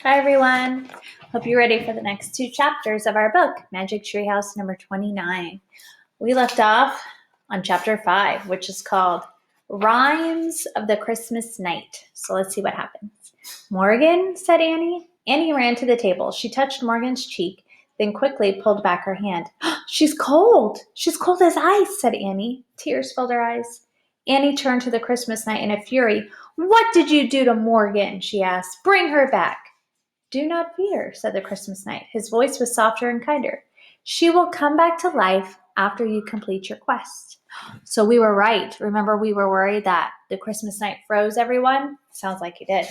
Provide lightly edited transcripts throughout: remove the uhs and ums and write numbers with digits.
Hi, everyone. Hope you're ready for the next two chapters of our book, Magic Treehouse number 29. We left off on chapter 5, which is called Rhymes of the Christmas Night. So let's see what happens. Morgan, said Annie. Annie ran to the table. She touched Morgan's cheek, then quickly pulled back her hand. She's cold. She's cold as ice, said Annie. Tears filled her eyes. Annie turned to the Christmas Knight in a fury. What did you do to Morgan? She asked. Bring her back. Do not fear, said the Christmas Knight. His voice was softer and kinder. She will come back to life after you complete your quest. So we were right. Remember, we were worried that the Christmas Knight froze everyone? Sounds like he did.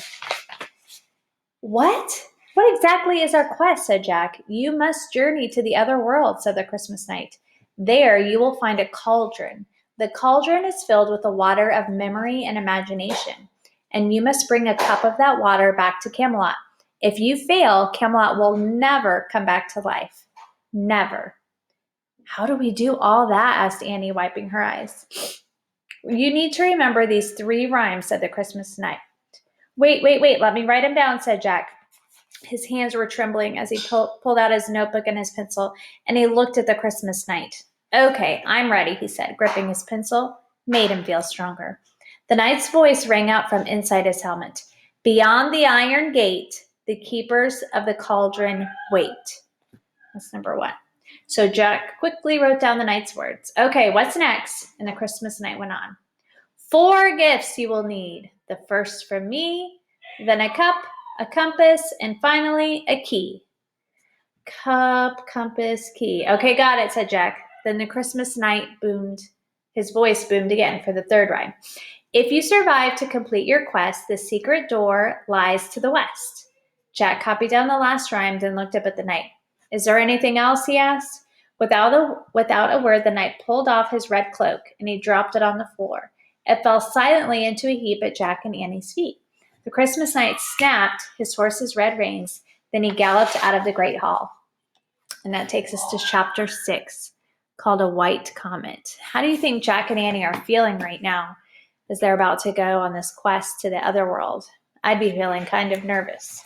What? What exactly is our quest? Said Jack. You must journey to the other world, said the Christmas Knight. There you will find a cauldron. The cauldron is filled with the water of memory and imagination, and you must bring a cup of that water back to Camelot. If you fail, Camelot will never come back to life. Never. How do we do all that? Asked Annie, wiping her eyes. You need to remember these 3 rhymes, said the Christmas Knight. Wait. Let me write them down, said Jack. His hands were trembling as he pulled out his notebook and his pencil, and he looked at the Christmas Knight. Okay, I'm ready, he said, gripping his pencil. Made him feel stronger. The knight's voice rang out from inside his helmet. Beyond the iron gate, the keepers of the cauldron wait. That's number 1. So Jack quickly wrote down the knight's words. Okay, what's next? And the Christmas Knight went on. 4 gifts you will need. The first from me, then a cup, a compass, and finally a key. Cup, compass, key. Okay, got it, said Jack. Then the Christmas Knight boomed. His voice boomed again for the 3rd rhyme. If you survive to complete your quest, the secret door lies to the west. Jack copied down the last rhyme, then looked up at the knight. Is there anything else? He asked. Without a word, the knight pulled off his red cloak, and he dropped it on the floor. It fell silently into a heap at Jack and Annie's feet. The Christmas Knight snapped his horse's red reins, then he galloped out of the great hall. And that takes us to chapter 6, called A White Comet. How do you think Jack and Annie are feeling right now as they're about to go on this quest to the other world? I'd be feeling kind of nervous.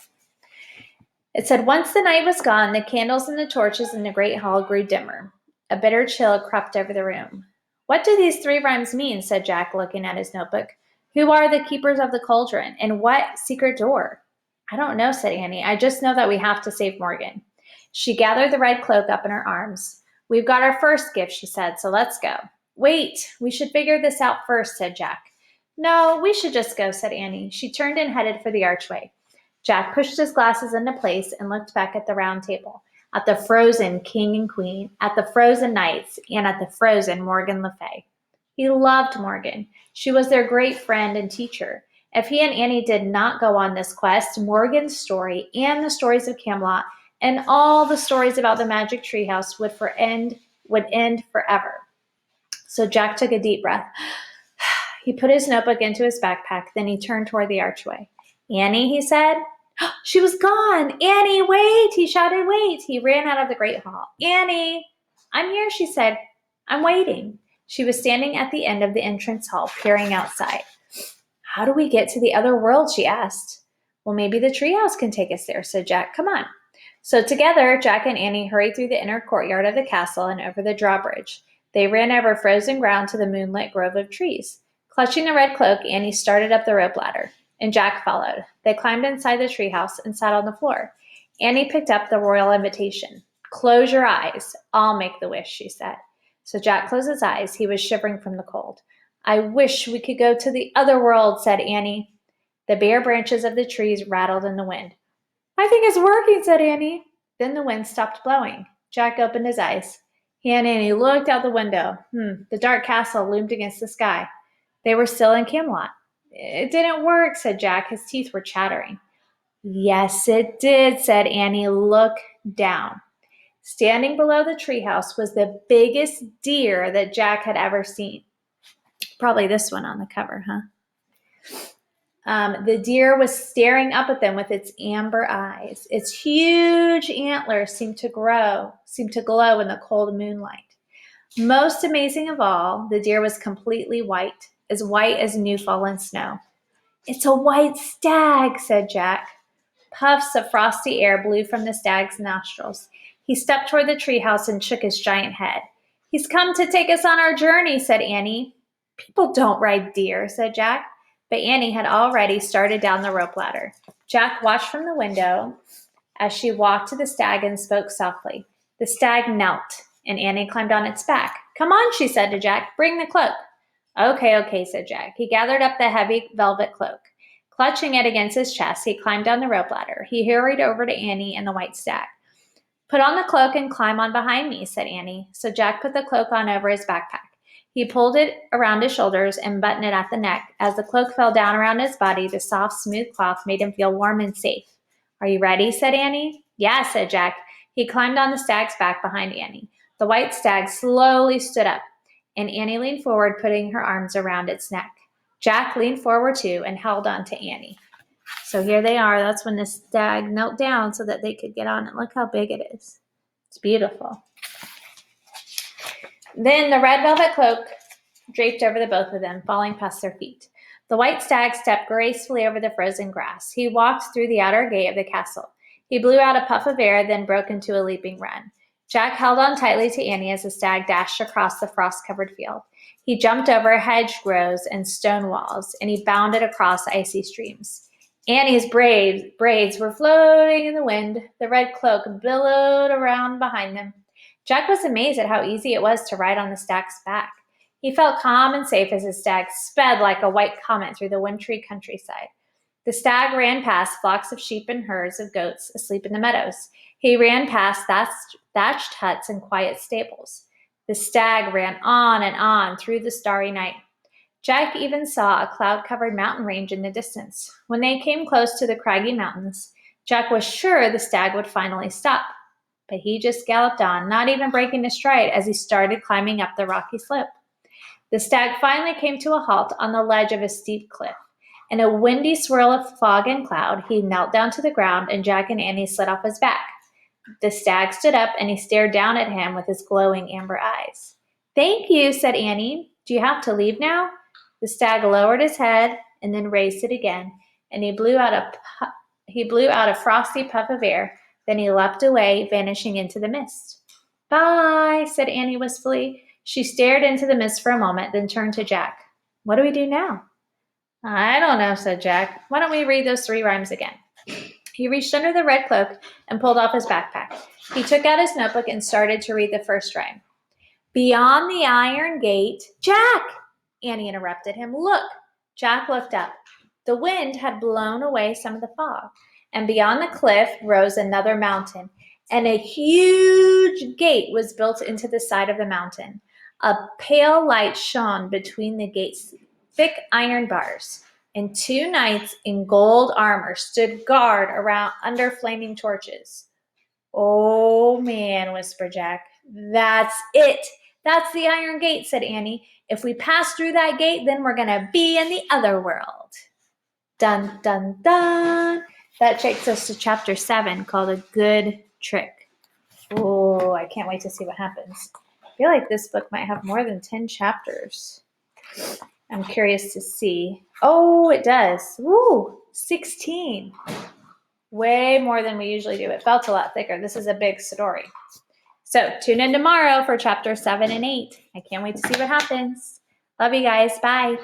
It said, once the night was gone, the candles and the torches in the great hall grew dimmer. A bitter chill crept over the room. What do these 3 rhymes mean? Said Jack, looking at his notebook. Who are the keepers of the cauldron, and what secret door? I don't know, said Annie. I just know that we have to save Morgan. She gathered the red cloak up in her arms. We've got our first gift, she said, so let's go. Wait, we should figure this out first, said Jack. No, we should just go, said Annie. She turned and headed for the archway. Jack pushed his glasses into place and looked back at the round table, at the frozen king and queen, at the frozen knights, and at the frozen Morgan Le Fay. He loved Morgan. She was their great friend and teacher. If he and Annie did not go on this quest, Morgan's story and the stories of Camelot and all the stories about the magic treehouse would end forever. So Jack took a deep breath. He put his notebook into his backpack, then he turned toward the archway. Annie, he said. She was gone. Annie, wait, he shouted, wait. He ran out of the great hall. Annie, I'm here, she said. I'm waiting. She was standing at the end of the entrance hall, peering outside. How do we get to the other world, she asked. Well, maybe the treehouse can take us there, said Jack. Come on. So together, Jack and Annie hurried through the inner courtyard of the castle and over the drawbridge. They ran over frozen ground to the moonlit grove of trees. Clutching the red cloak, Annie started up the rope ladder, and Jack followed. They climbed inside the treehouse and sat on the floor. Annie picked up the royal invitation. Close your eyes. I'll make the wish, she said. So Jack closed his eyes. He was shivering from the cold. I wish we could go to the other world, said Annie. The bare branches of the trees rattled in the wind. I think it's working, said Annie. Then the wind stopped blowing. Jack opened his eyes. He and Annie looked out the window. The dark castle loomed against the sky. They were still in Camelot. It didn't work, said Jack. His teeth were chattering. Yes, it did, said Annie. Look down. Standing below the treehouse was the biggest deer that Jack had ever seen. Probably this one on the cover, huh? The deer was staring up at them with its amber eyes. Its huge antlers seemed to glow in the cold moonlight. Most amazing of all, the deer was completely white as new fallen snow. It's a white stag, said Jack. Puffs of frosty air blew from the stag's nostrils. He stepped toward the treehouse and shook his giant head. "He's come to take us on our journey," said Annie. "People don't ride deer," said Jack. But Annie had already started down the rope ladder. Jack watched from the window as she walked to the stag and spoke softly. The stag knelt, and Annie climbed on its back. "Come on," she said to Jack. "Bring the cloak." Okay, said Jack. He gathered up the heavy velvet cloak. Clutching it against his chest, he climbed down the rope ladder. He hurried over to Annie and the white stag. "Put on the cloak and climb on behind me," said Annie. So Jack put the cloak on over his backpack. He pulled it around his shoulders and buttoned it at the neck. As the cloak fell down around his body, the soft, smooth cloth made him feel warm and safe. "Are you ready?" said Annie. "Yeah," said Jack. He climbed on the stag's back behind Annie. The white stag slowly stood up, and Annie leaned forward, putting her arms around its neck. Jack leaned forward too and held on to Annie. So here they are. That's when the stag knelt down so that they could get on it. Look how big it is. It's beautiful. Then the red velvet cloak draped over the both of them, falling past their feet. The white stag stepped gracefully over the frozen grass. He walked through the outer gate of the castle. He blew out a puff of air, then broke into a leaping run. Jack held on tightly to Annie as the stag dashed across the frost-covered field. He jumped over hedgerows and stone walls, and he bounded across icy streams. Annie's braids were floating in the wind. The red cloak billowed around behind them. Jack was amazed at how easy it was to ride on the stag's back. He felt calm and safe as his stag sped like a white comet through the wintry countryside. The stag ran past flocks of sheep and herds of goats asleep in the meadows. He ran past thatched huts and quiet stables. The stag ran on and on through the starry night. Jack even saw a cloud-covered mountain range in the distance. When they came close to the craggy mountains, Jack was sure the stag would finally stop. But he just galloped on, not even breaking a stride as he started climbing up the rocky slope. The stag finally came to a halt on the ledge of a steep cliff. In a windy swirl of fog and cloud, he knelt down to the ground, and Jack and Annie slid off his back. The stag stood up, and he stared down at him with his glowing amber eyes. "Thank you," said Annie. "Do you have to leave now?" The stag lowered his head and then raised it again, and he blew out a frosty puff of air. Then he leapt away, vanishing into the mist. "Bye," said Annie wistfully. She stared into the mist for a moment, then turned to Jack. "What do we do now?" "I don't know," said Jack. "Why don't we read those 3 rhymes again?" He reached under the red cloak and pulled off his backpack. He took out his notebook and started to read the first rhyme. "Beyond the iron gate—" "Jack!" Annie interrupted him. "Look!" Jack looked up. The wind had blown away some of the fog, and beyond the cliff rose another mountain, and a huge gate was built into the side of the mountain. A pale light shone between the gate's thick iron bars, and 2 knights in gold armor stood guard around under flaming torches. "Oh man," whispered Jack. "That's it. That's the iron gate," said Annie. "If we pass through that gate, then we're going to be in the other world." Dun, dun, dun. That takes us to chapter 7 called A Good Trick. Oh, I can't wait to see what happens. I feel like this book might have more than 10 chapters. I'm curious to see. Oh, it does. Woo, 16. Way more than we usually do. It felt a lot thicker. This is a big story. So tune in tomorrow for chapter 7 and 8. I can't wait to see what happens. Love you guys. Bye.